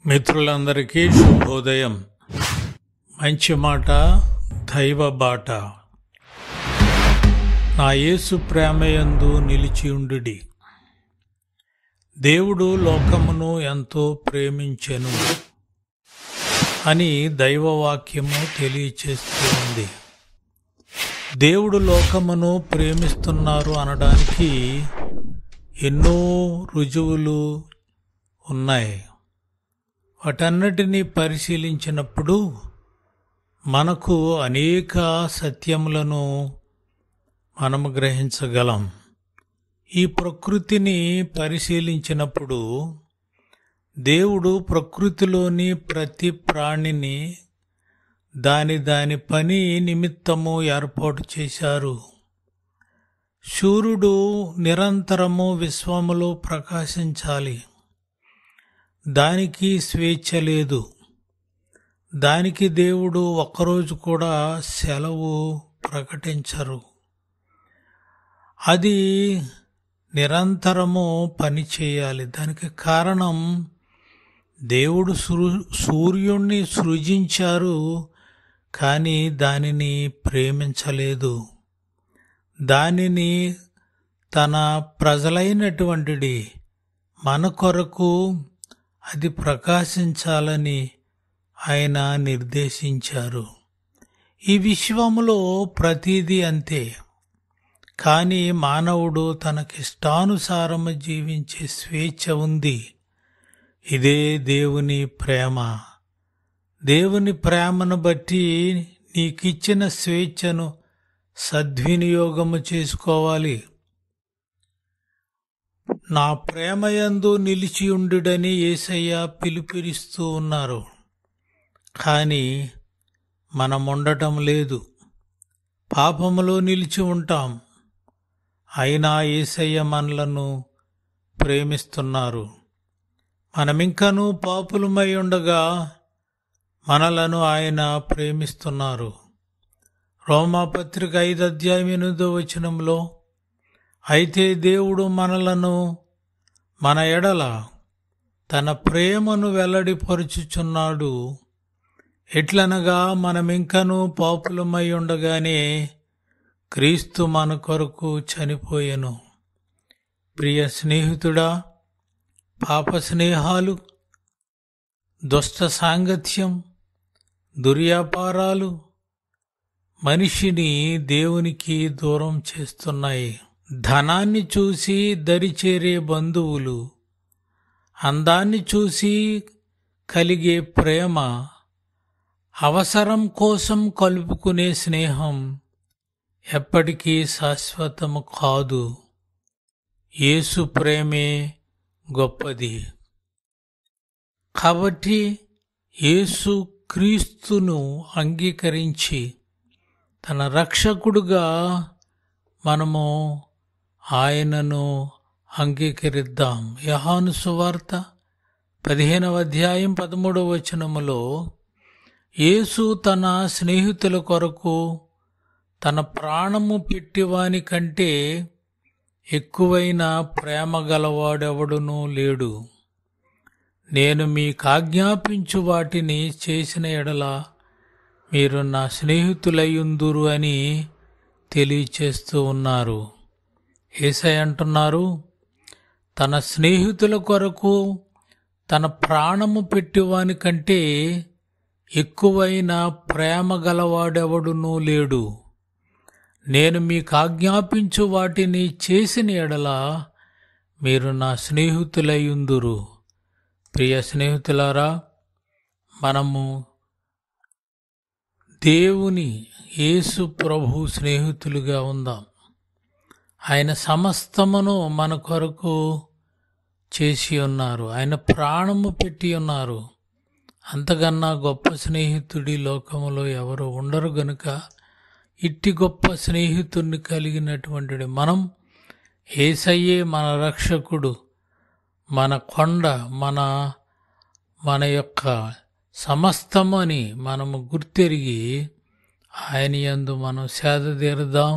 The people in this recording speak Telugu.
మిత్రులందరికీ శుభోదయం. మంచి మాట, దైవ బాట. నా యేసు ప్రేమయందు నిలిచియుండుడి. దేవుడు లోకమును ఎంతో ప్రేమించెను అని దైవవాక్యము తెలియచేస్తుంది. దేవుడు లోకమును ప్రేమిస్తున్నారు అనడానికి ఎన్నో రుజువులు ఉన్నాయి. వాటన్నిటినీ పరిశీలించినప్పుడు మనకు అనేక సత్యములను మనము గ్రహించగలం. ఈ ప్రకృతిని పరిశీలించినప్పుడు దేవుడు ప్రకృతిలోని ప్రతి ప్రాణిని దాని పని నిమిత్తము ఏర్పాటు చేశారు. సూర్యుడు నిరంతరము విశ్వములో ప్రకాశించాలి. దానికి స్వేచ్ఛ లేదు. దానికి దేవుడు ఒక్కరోజు కూడా సెలవు ప్రకటించరు. అది నిరంతరము పని చేయాలి. దానికి కారణం దేవుడు సూర్యుణ్ణి సృజించారు, కానీ దానిని ప్రేమించలేదు. దానిని తన ప్రజలైనటువంటి మన కొరకు అది ప్రకాశించాలని ఆయన నిర్దేశించారు. ఈ విశ్వములో ప్రతిదీ అంతే. కానీ మానవుడు తనకిష్టానుసారము జీవించే స్వేచ్ఛ ఉంది. ఇదే దేవుని ప్రేమ. దేవుని ప్రేమను బట్టి నీకిచ్చిన స్వేచ్ఛను సద్వినియోగము చేసుకోవాలి. నా ప్రేమయందు నిలిచియుండుడని యేసయ్య పిలుపునిస్తూ ఉన్నారు. కానీ మనం ఉండటం లేదు. పాపములో నిలిచి ఉంటాం. అయినా యేసయ్య మనలను ప్రేమిస్తున్నారు. మనమింకనూ పాపులమై ఉండగా మనలను ఆయన ప్రేమిస్తున్నారు. రోమాపత్రిక 5:8 అయితే దేవుడు మనలను మన ఎడల తన ప్రేమను వెల్లడిపరుచుచున్నాడు. ఎట్లనగా మనమింకనూ పాపులమై ఉండగానే క్రీస్తు మన కొరకు చనిపోయెను. ప్రియ స్నేహితుడా, పాప స్నేహాలు, దుష్ట సాంగత్యం, దుర్వ్యాపారాలు మనిషిని దేవునికి దూరం చేస్తున్నాయి. ధనాన్ని చూసి దరిచేరే బంధువులు, అందాన్ని చూసి కలిగే ప్రేమ, అవసరం కోసం కలుపుకునే స్నేహం ఎప్పటికీ శాశ్వతము కాదు. యేసు ప్రేమే గొప్పది. కాబట్టి యేసు క్రీస్తును అంగీకరించి తన రక్షకుడుగా మనము ఆయనను అంగీకరిద్దాం. యోహాను సువార్త 15:13 యేసు తన స్నేహితుల కొరకు తన ప్రాణము పెట్టివాని కంటే ఎక్కువైన ప్రేమ గలవాడెవడునూ లేడు. నేను మీకాజ్ఞాపించు వాటిని చేసిన ఎడల మీరు నా స్నేహితులయ్యుందురు అని తెలియచేస్తూ ఉన్నారు. యేసయ్య అంటున్నారు, తన స్నేహితుల కొరకు తన ప్రాణము పెట్టివాని కంటే ఎక్కువైన ప్రేమ గలవాడెవడునూ లేడు. నేను మీకు ఆజ్ఞాపించు వాటిని చేసిన ఎడల మీరు నా స్నేహితులయ్యుందురు. ప్రియ స్నేహితులారా, మనము దేవుని యేసు ప్రభు స్నేహితులుగా ఉందాం. ఆయన సమస్తమును మన కొరకు చేసి ఉన్నారు. ఆయన ప్రాణము పెట్టి ఉన్నారు. అంతకన్నా గొప్ప స్నేహితుడి లోకములో ఎవరు ఉండరు గనుక ఇట్టి గొప్ప స్నేహితుడిని కలిగినటువంటి మనం, యేసయ్యే మన రక్షకుడు, మన కొండ, మన యొక్క సమస్తమని మనము గుర్తెరిగి ఆయన యందు మనం సేద తీరుదాం.